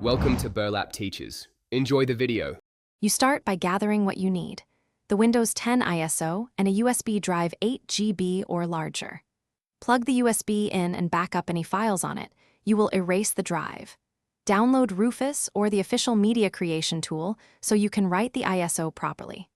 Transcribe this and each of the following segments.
Welcome to Burlap Teachers. Enjoy the video. You start by gathering what you need: the Windows 10 ISO and a USB drive 8 GB or larger. Plug the USB in and back up any files on it. You will erase the drive. Download Rufus or the official media creation tool so you can write the ISO properly.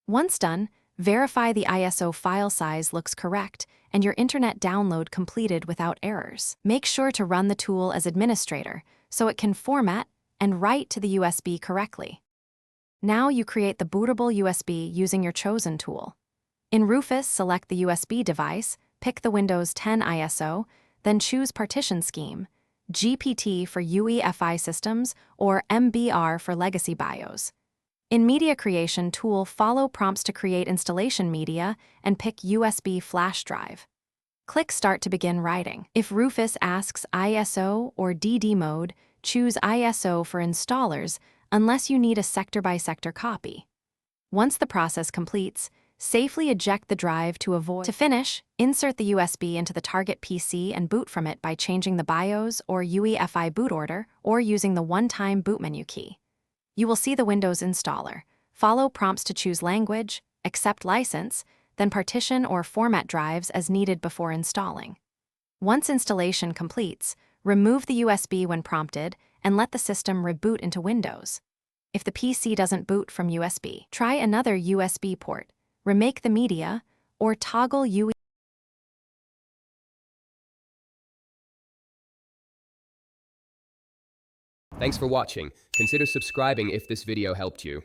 Once done, verify the ISO file size looks correct and your internet download completed without errors. Make sure to run the tool as administrator so it can format and write to the USB correctly. Now you create the bootable USB using your chosen tool. In Rufus, select the USB device, pick the Windows 10 ISO, then choose Partition Scheme, GPT for UEFI systems or MBR for legacy BIOS. In Media Creation tool, follow prompts to create installation media and pick USB flash drive. Click Start to begin writing. If Rufus asks ISO or DD mode, choose ISO for installers unless you need a sector-by-sector copy. Once the process completes, safely eject the drive to avoid. To finish, insert the USB into the target PC and boot from it by changing the BIOS or UEFI boot order or using the one-time boot menu key. You will see the Windows installer. Follow prompts to choose language, accept license, then partition or format drives as needed before installing. Once installation completes, remove the USB when prompted and let the system reboot into Windows. If the PC doesn't boot from USB, try another USB port, remake the media, or toggle UE. Thanks for watching. Consider subscribing if this video helped you.